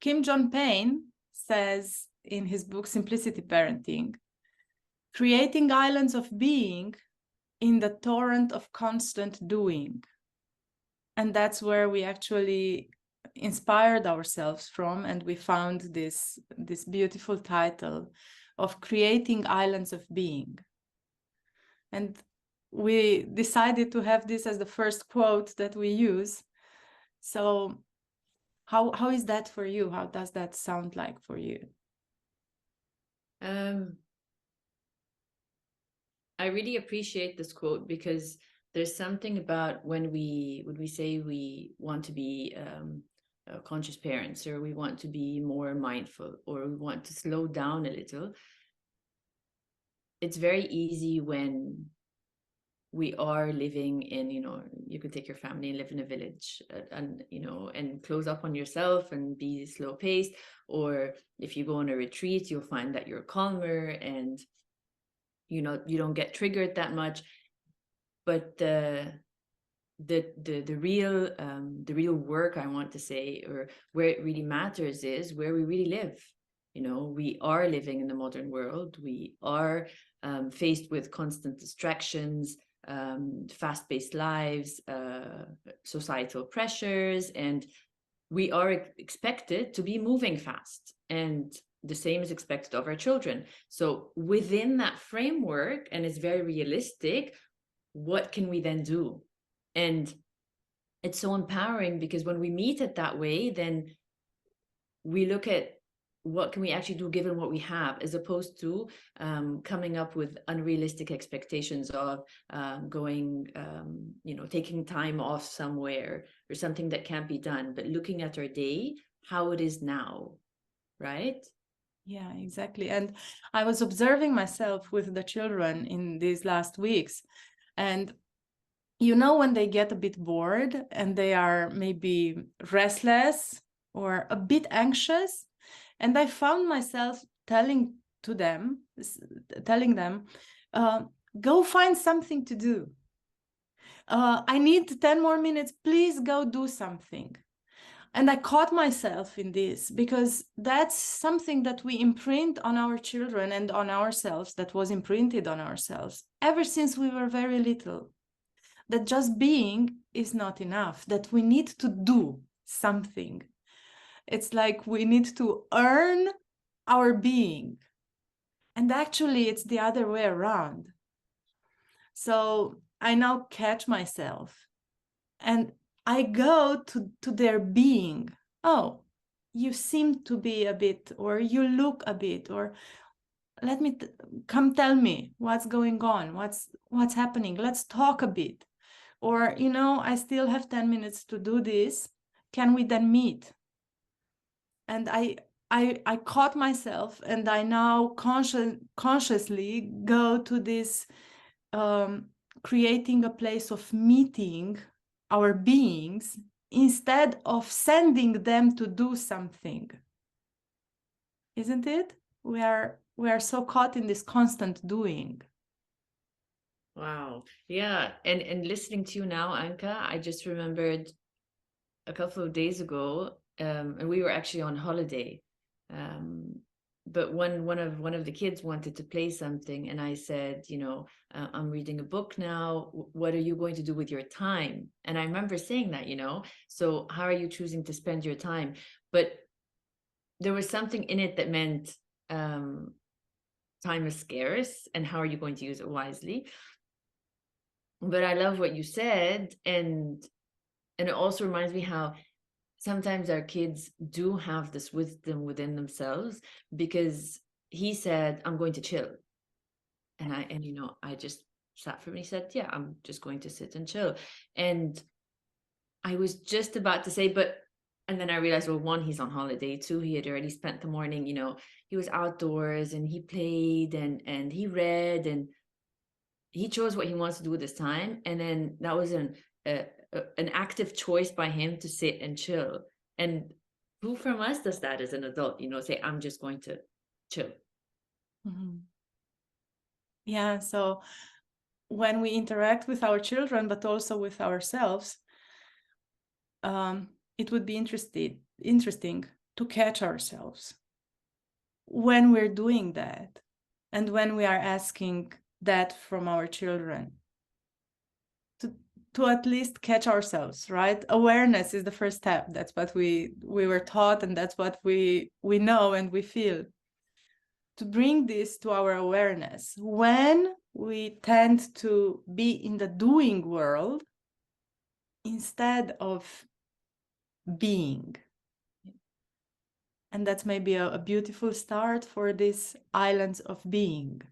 Kim John Payne says in his book, Simplicity Parenting, creating islands of being in the torrent of constant doing. And that's where we actually inspired ourselves from, and we found this beautiful title of Creating Islands of Being. And we decided to have this as the first quote that we use. So how is that for you? How does that sound like for you? I really appreciate this quote, because there's something about when we say we want to be conscious parents, or we want to be more mindful, or we want to slow down a little. It's very easy when we are living in, you could take your family and live in a village, and and close up on yourself and be slow paced. Or if you go on a retreat, you'll find that you're calmer and you don't get triggered that much. But the real work, I want to say, or where it really matters, is where we really live. We are living in the modern world. We are faced with constant distractions, fast-paced lives, societal pressures, and we are expected to be moving fast, and the same is expected of our children. So within that framework, and it's very realistic, what can we then do? And it's so empowering, because when we meet it that way, then we look at what can we actually do given what we have, as opposed to coming up with unrealistic expectations of going, taking time off somewhere or something that can't be done, but looking at our day, how it is now, right? Yeah, exactly. And I was observing myself with the children in these last weeks, and when they get a bit bored and they are maybe restless or a bit anxious, and I found myself telling them, go find something to do. I need 10 more minutes. Please go do something. And I caught myself in this, because that's something that we imprint on our children and on ourselves, that was imprinted on ourselves ever since we were very little. That just being is not enough, that we need to do something. It's like we need to earn our being. And actually, it's the other way around. So I now catch myself and I go to their being. Oh, you seem to be a bit, or you look a bit, or let me come tell me what's going on, what's happening. Let's talk a bit. Or, I still have 10 minutes to do this. Can we then meet? And I caught myself, and I now consciously go to this creating a place of meeting our beings instead of sending them to do something. Isn't it? We are so caught in this constant doing. Wow. Yeah. And listening to you now, Anka, I just remembered a couple of days ago, and we were actually on holiday. But one of the kids wanted to play something, and I said, I'm reading a book now. What are you going to do with your time? And I remember saying that, so how are you choosing to spend your time? But there was something in it that meant time is scarce, and how are you going to use it wisely? But I love what you said, and it also reminds me how sometimes our kids do have this wisdom within themselves, because he said, I'm going to chill. And I just sat for him, and he said, yeah, I'm just going to sit and chill. And I was just about to say, and then I realized, well, one, he's on holiday. Two, he had already spent the morning, he was outdoors and he played and he read and he chose what he wants to do with his time. And then that was an active choice by him to sit and chill. And who from us does that as an adult, say, I'm just going to chill. Mm-hmm. Yeah. So when we interact with our children, but also with ourselves, it would be interesting to catch ourselves when we're doing that, and when we are asking that from our children, to at least catch ourselves, right? Awareness is the first step. That's what we were taught, and that's what we know and we feel. To bring this to our awareness when we tend to be in the doing world instead of being. And that's maybe a beautiful start for these islands of being,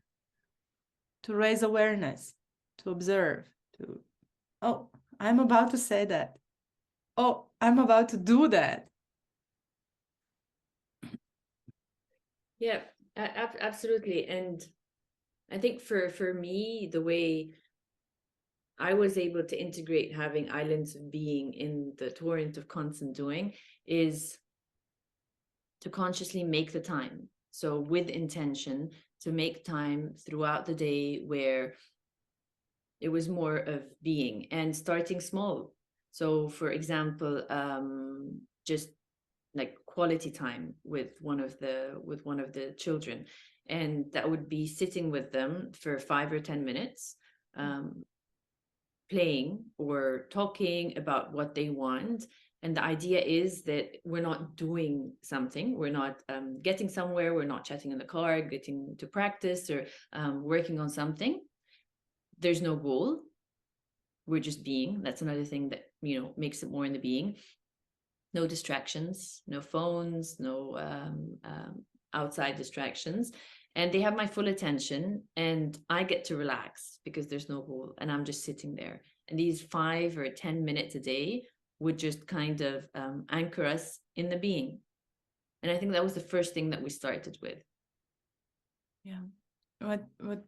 to raise awareness, to observe, to, oh, I'm about to say that. Oh, I'm about to do that. Yeah, absolutely. And I think for me, the way I was able to integrate having islands of being in the torrent of constant doing is to consciously make the time. So with intention, to make time throughout the day where it was more of being and starting small. So for example, just like quality time with one of the children, and that would be sitting with them for 5 or 10 minutes, playing or talking about what they want. And the idea is that we're not doing something, we're not getting somewhere, we're not chatting in the car, getting to practice, or working on something. There's no goal, we're just being. That's another thing that, you know, makes it more in the being. No distractions, no phones, no outside distractions. And they have my full attention, and I get to relax because there's no goal, and I'm just sitting there. And these 5 or 10 minutes a day would just kind of anchor us in the being. And I think that was the first thing that we started with. Yeah. What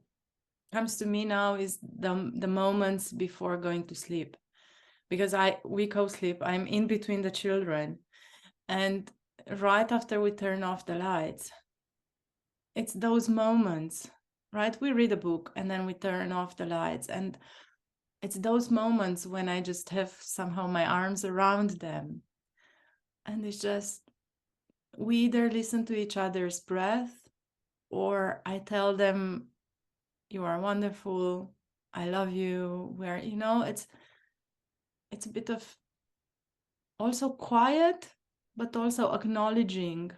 comes to me now is the moments before going to sleep, because we co-sleep. I'm in between the children, and right after we turn off the lights, it's those moments, right? We read a book and then we turn off the lights, and it's those moments when I just have somehow my arms around them, and it's just, we either listen to each other's breath, or I tell them, you are wonderful, I love you. Where, you know, it's a bit of also quiet, but also acknowledging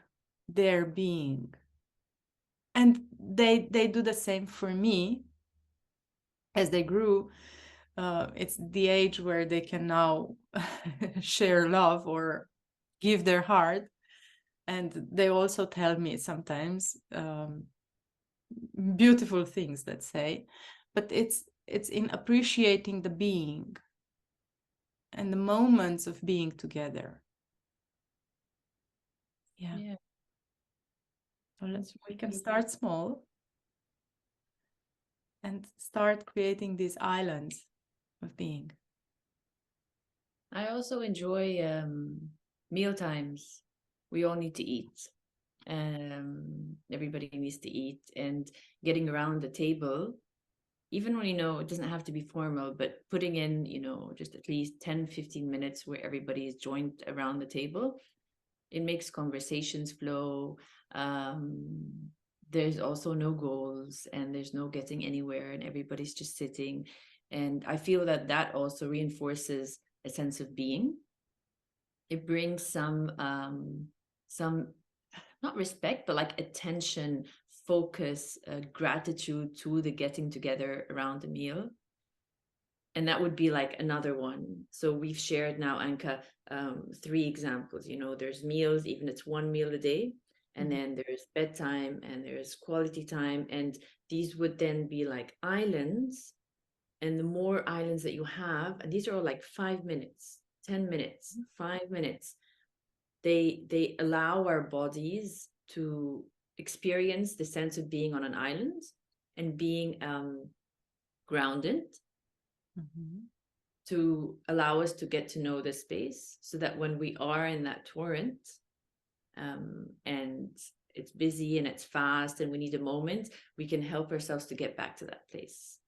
their being. And they do the same for me as they grew. It's the age where they can now share love or give their heart. And they also tell me sometimes beautiful things, let's say. But it's in appreciating the being and the moments of being together. Yeah. So we can start small and start creating these islands of being. I also enjoy meal times. We all need to eat. Everybody needs to eat, and getting around the table, even when, you know, it doesn't have to be formal, but putting in, you know, just at least 10-15 minutes where everybody is joined around the table, it makes conversations flow. There's also no goals, and there's no getting anywhere, and everybody's just sitting. And I feel that that also reinforces a sense of being. It brings some not respect, but like attention, focus, gratitude to the getting together around the meal. And that would be like another one. So we've shared now, Anka, 3 examples. You know, there's meals, even it's 1 meal a day, and then there's bedtime, and there's quality time, and these would then be like islands. And the more islands that you have, and these are all like 5 minutes, 10 minutes, 5 minutes, they allow our bodies to experience the sense of being on an island and being grounded, to allow us to get to know the space, so that when we are in that torrent, and it's busy and it's fast and we need a moment, we can help ourselves to get back to that place.